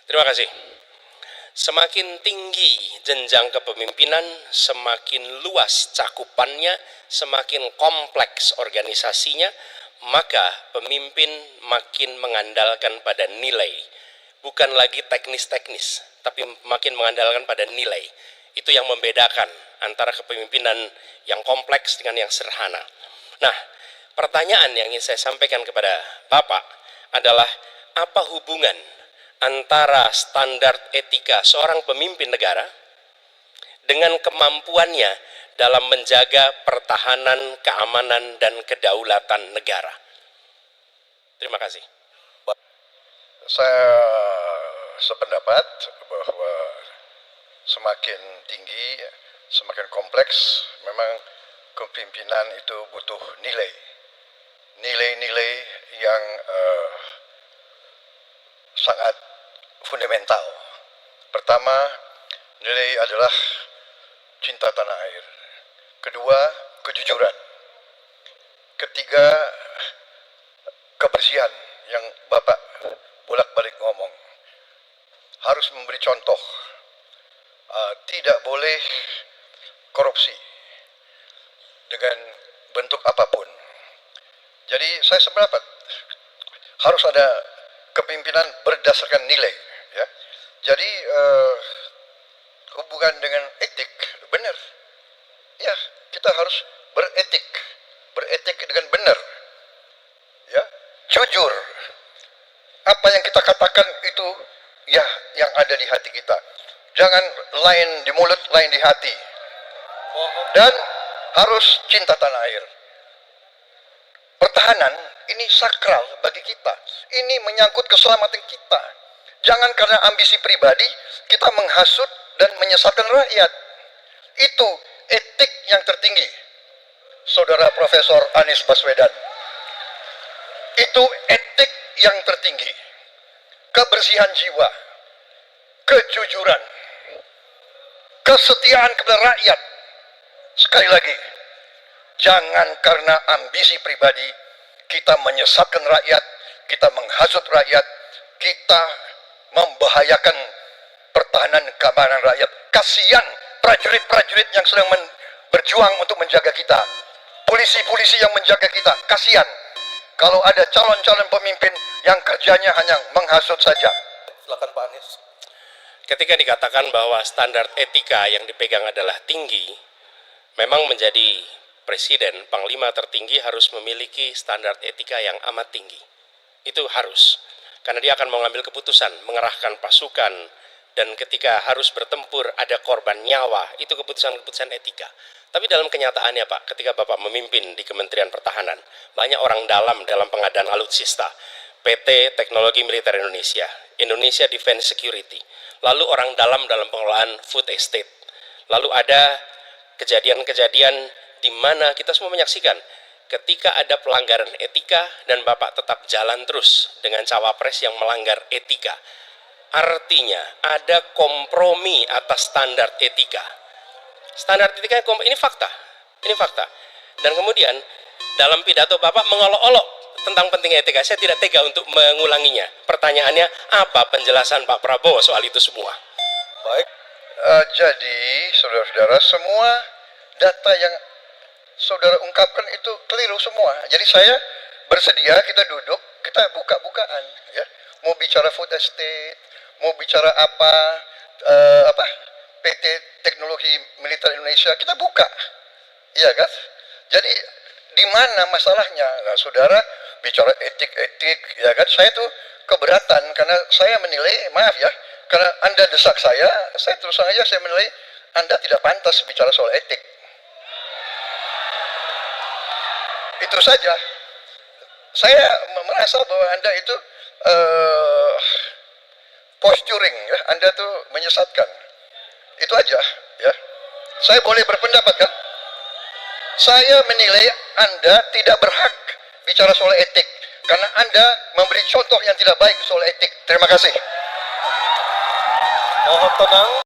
Terima kasih. Semakin tinggi jenjang kepemimpinan, semakin luas cakupannya, semakin kompleks organisasinya, maka pemimpin makin mengandalkan pada nilai. Bukan lagi teknis-teknis, tapi makin mengandalkan pada nilai. Itu yang membedakan antara kepemimpinan yang kompleks dengan yang sederhana. Nah, pertanyaan yang ingin saya sampaikan kepada Bapak adalah apa hubungan antara standar etika seorang pemimpin negara dengan kemampuannya dalam menjaga pertahanan, keamanan, dan kedaulatan negara. Terima kasih. Saya sependapat bahwa semakin tinggi, semakin kompleks, memang kepemimpinan itu butuh nilai. Nilai-nilai yang sangat fundamental. Pertama, nilai adalah cinta tanah air. Kedua, kejujuran. Ketiga, kebersihan yang Bapak bolak-balik ngomong. Harus memberi contoh. Tidak boleh korupsi dengan bentuk apapun. Jadi saya sependapat harus ada kepemimpinan berdasarkan nilai, ya. Jadi hubungan dengan etik benar, ya, kita harus beretik dengan benar, ya, jujur. Apa yang kita katakan itu ya yang ada di hati kita. Jangan lain di mulut, lain di hati. Dan harus cinta tanah air. Pertahanan ini sakral bagi kita. Ini menyangkut keselamatan kita. Jangan karena ambisi pribadi kita menghasut dan menyesatkan rakyat. Itu etik yang tertinggi, Saudara Profesor Anies Baswedan. Itu etik yang tertinggi. Kebersihan jiwa, kejujuran, kesetiaan kepada rakyat. Sekali lagi, jangan karena ambisi pribadi kita menyesatkan rakyat, kita menghasut rakyat, kita membahayakan pertahanan keamanan rakyat. Kasihan prajurit-prajurit yang sedang berjuang untuk menjaga kita, polisi-polisi yang menjaga kita. Kasihan kalau ada calon-calon pemimpin yang kerjanya hanya menghasut saja. Silakan Pak Anies. Ketika dikatakan bahwa standar etika yang dipegang adalah tinggi, memang menjadi presiden, panglima tertinggi harus memiliki standar etika yang amat tinggi. Itu harus, karena dia akan mengambil keputusan, mengerahkan pasukan, dan ketika harus bertempur ada korban nyawa, itu keputusan-keputusan etika. Tapi dalam kenyataannya Pak, ketika Bapak memimpin di Kementerian Pertahanan, banyak orang dalam pengadaan alutsista, PT Teknologi Militer Indonesia, Indonesia Defense Security, lalu orang dalam pengelolaan food estate, lalu ada kejadian-kejadian di mana kita semua menyaksikan ketika ada pelanggaran etika dan Bapak tetap jalan terus dengan cawapres yang melanggar etika. Artinya ada kompromi atas standar etika. Standar etika ini fakta. Ini fakta. Dan kemudian dalam pidato Bapak mengolok-olok tentang pentingnya etika. Saya tidak tega untuk mengulanginya. Pertanyaannya, apa penjelasan Pak Prabowo soal itu semua? Baik. Jadi saudara-saudara, semua data yang saudara ungkapkan itu keliru semua. Jadi saya bersedia kita duduk, kita buka-bukaan, ya. Mau bicara food estate, mau bicara apa PT Teknologi Militer Indonesia, kita buka, iya kan? Jadi di mana masalahnya? Nah, saudara bicara etik-etik, ya kan? Saya tuh keberatan karena saya menilai, maaf ya, karena Anda desak saya terus terang aja saya menilai Anda tidak pantas bicara soal etik. Itu saja. Saya merasa bahwa Anda itu posturing, ya. Anda tuh menyesatkan. Itu aja, ya. Saya boleh berpendapat kan? Saya menilai Anda tidak berhak bicara soal etik karena Anda memberi contoh yang tidak baik soal etik. Terima kasih. Mohon tenang.